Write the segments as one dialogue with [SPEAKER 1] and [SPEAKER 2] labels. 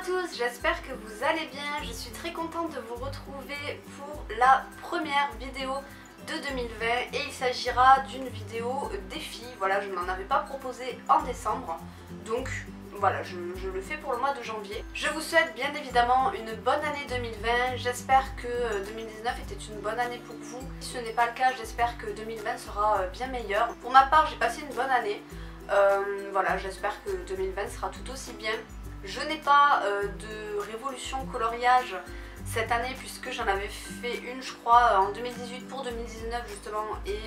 [SPEAKER 1] tous, j'espère que vous allez bien. Je suis très contente de vous retrouver pour la première vidéo de 2020 et il s'agira d'une vidéo défi. Voilà, je ne m'en avais pas proposé en décembre, donc voilà, je le fais pour le mois de janvier. Je vous souhaite bien évidemment une bonne année 2020. J'espère que 2019 était une bonne année pour vous. Si ce n'est pas le cas, j'espère que 2020 sera bien meilleur. Pour ma part, j'ai passé une bonne année. Voilà, j'espère que 2020 sera tout aussi bien. Je n'ai pas de révolution coloriage cette année puisque j'en avais fait une, je crois, en 2018 pour 2019 justement, et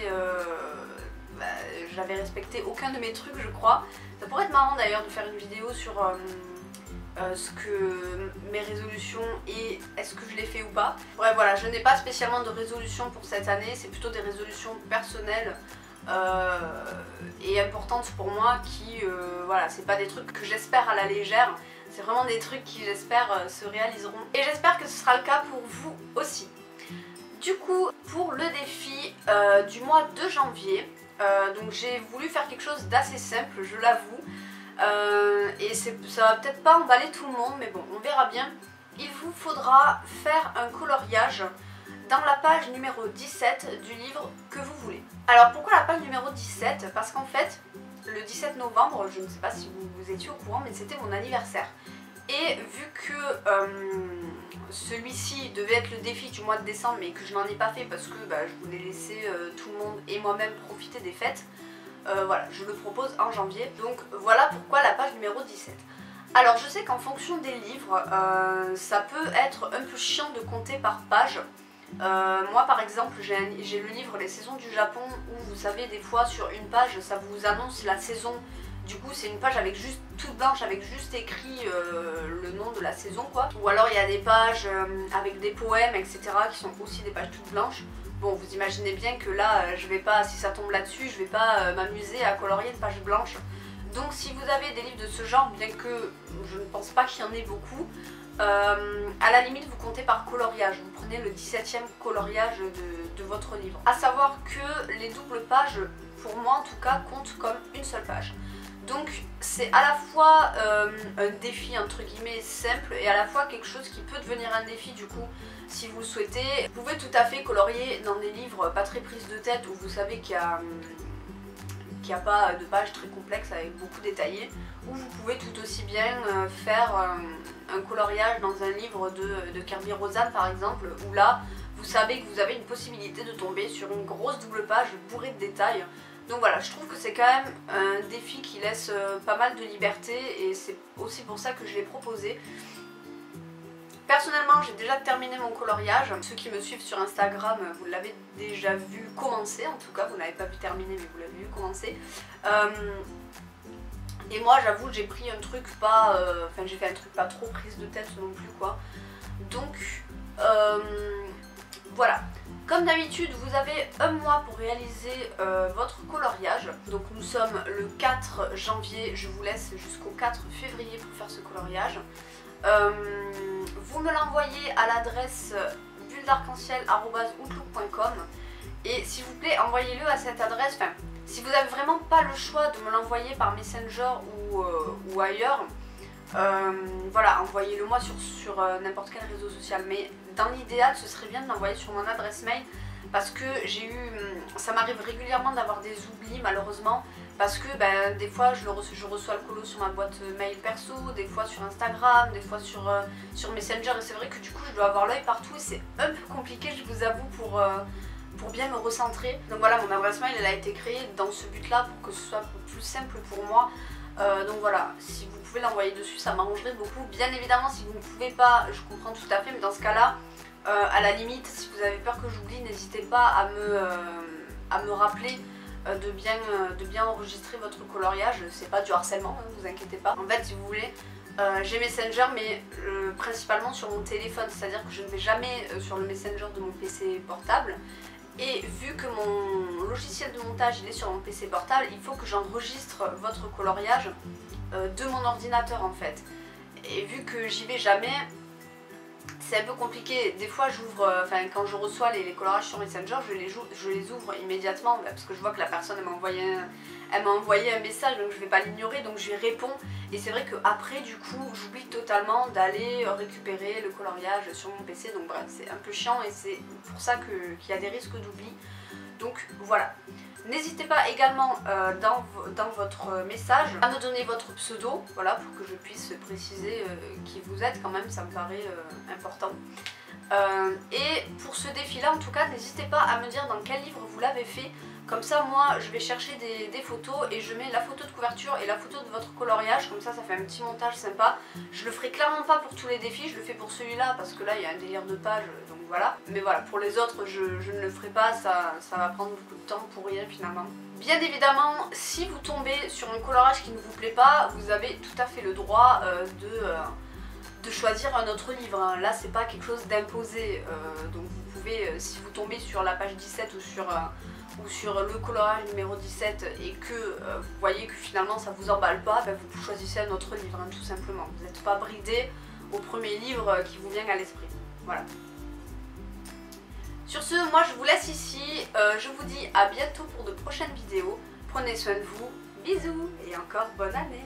[SPEAKER 1] j'avais respecté aucun de mes trucs, je crois. Ça pourrait être marrant d'ailleurs de faire une vidéo sur ce que mes résolutions et est-ce que je les fais ou pas. Bref, voilà, je n'ai pas spécialement de résolution pour cette année, c'est plutôt des résolutions personnelles et importantes pour moi qui, voilà, c'est pas des trucs que j'espère à la légère, c'est vraiment des trucs qui, j'espère, se réaliseront. Et j'espère que ce sera le cas pour vous aussi. Du coup, pour le défi du mois de janvier, donc j'ai voulu faire quelque chose d'assez simple, je l'avoue, et ça va peut-être pas emballer tout le monde, mais bon, on verra bien. Il vous faudra faire un coloriage dans la page numéro 17 du livre que vous voulez. Alors pourquoi la page numéro 17? Parce qu'en fait, le 17 novembre, je ne sais pas si vous étiez au courant, mais c'était mon anniversaire. Et vu que celui-ci devait être le défi du mois de décembre, mais que je n'en ai pas fait parce que je voulais laisser tout le monde et moi-même profiter des fêtes, voilà, je le propose en janvier. Donc voilà pourquoi la page numéro 17. Alors je sais qu'en fonction des livres, ça peut être un peu chiant de compter par page. Moi par exemple j'ai le livre Les Saisons du Japon où vous savez des fois sur une page ça vous annonce la saison. Du coup c'est une page avec juste toute blanche avec juste écrit le nom de la saison quoi. Ou alors il y a des pages avec des poèmes etc qui sont aussi des pages toutes blanches. Bon vous imaginez bien que là je vais pas, si ça tombe là-dessus, je vais pas m'amuser à colorier une page blanche. Donc si vous avez des livres de ce genre, bien que je ne pense pas qu'il y en ait beaucoup, à la limite vous comptez par coloriage, vous prenez le 17e coloriage de votre livre. A savoir que les doubles pages, pour moi en tout cas, comptent comme une seule page. Donc c'est à la fois un défi entre guillemets simple et à la fois quelque chose qui peut devenir un défi du coup si vous le souhaitez. Vous pouvez tout à fait colorier dans des livres pas très prises de tête où vous savez qu'il n'y a pas de pages très complexes avec beaucoup détaillées, ou vous pouvez tout aussi bien faire un coloriage dans un livre de Kerby Rosanes par exemple, où là vous savez que vous avez une possibilité de tomber sur une grosse double page bourrée de détails. Donc voilà, je trouve que c'est quand même un défi qui laisse pas mal de liberté et c'est aussi pour ça que je l'ai proposé. Personnellement, j'ai déjà terminé mon coloriage. Ceux qui me suivent sur Instagram, vous l'avez déjà vu commencer. En tout cas, vous n'avez pas vu terminer, mais vous l'avez vu commencer. Et moi, j'avoue, j'ai pris un truc pas... Enfin, j'ai fait un truc pas trop prise de tête non plus, quoi. Donc, voilà. Comme d'habitude, vous avez un mois pour réaliser votre coloriage. Donc, nous sommes le 4 janvier. Je vous laisse jusqu'au 4 février pour faire ce coloriage. Vous me l'envoyez à l'adresse bulledarc-en-ciel@outlook.com et s'il vous plaît envoyez-le à cette adresse. Enfin, si vous n'avez vraiment pas le choix de me l'envoyer par Messenger ou ailleurs, voilà, envoyez-le moi sur n'importe quel réseau social, mais dans l'idéal ce serait bien de l'envoyer sur mon adresse mail parce que ça m'arrive régulièrement d'avoir des oublis malheureusement. Parce que des fois je reçois le colo sur ma boîte mail perso, des fois sur Instagram, des fois sur Messenger, et c'est vrai que du coup je dois avoir l'œil partout et c'est un peu compliqué, je vous avoue, pour bien me recentrer. Donc voilà, mon adresse mail elle a été créée dans ce but là pour que ce soit plus simple pour moi. Donc voilà, si vous pouvez l'envoyer dessus ça m'arrangerait beaucoup. Bien évidemment si vous ne pouvez pas, je comprends tout à fait, mais dans ce cas là, à la limite si vous avez peur que j'oublie, n'hésitez pas à me rappeler de bien enregistrer votre coloriage. C'est pas du harcèlement, ne vous inquiétez pas. En fait si vous voulez, j'ai Messenger mais principalement sur mon téléphone, c'est-à-dire que je ne vais jamais sur le Messenger de mon PC portable. Et vu que mon logiciel de montage il est sur mon PC portable, il faut que j'enregistre votre coloriage de mon ordinateur en fait. Et vu que j'y vais jamais, c'est un peu compliqué. Des fois j'ouvre, enfin quand je reçois les colorages sur Messenger, je les ouvre immédiatement parce que je vois que la personne elle m'a envoyé un message, donc je vais pas l'ignorer, donc je lui réponds. Et c'est vrai qu'après du coup j'oublie totalement d'aller récupérer le coloriage sur mon PC, donc bref c'est un peu chiant et c'est pour ça qu'il y a des risques d'oubli. Donc voilà. N'hésitez pas également dans votre message à me donner votre pseudo, voilà, pour que je puisse préciser qui vous êtes quand même, ça me paraît important. Et pour ce défi-là, en tout cas, n'hésitez pas à me dire dans quel livre vous l'avez fait. Comme ça, moi, je vais chercher des photos et je mets la photo de couverture et la photo de votre coloriage. Comme ça fait un petit montage sympa. Je le ferai clairement pas pour tous les défis, je le fais pour celui-là parce que là, il y a un délire de page, donc voilà. Mais voilà, pour les autres, je ne le ferai pas, ça va prendre beaucoup de temps pour rien finalement. Bien évidemment, si vous tombez sur un colorage qui ne vous plaît pas, vous avez tout à fait le droit de choisir un autre livre. Hein. Là, c'est pas quelque chose d'imposé, donc vous pouvez, si vous tombez sur la page 17 ou sur le colorage numéro 17 et que vous voyez que finalement ça vous emballe pas, ben vous choisissez un autre livre, hein, tout simplement. Vous n'êtes pas bridé au premier livre qui vous vient à l'esprit. Voilà. Sur ce, moi je vous laisse ici. Je vous dis à bientôt pour de prochaines vidéos. Prenez soin de vous. Bisous et encore bonne année.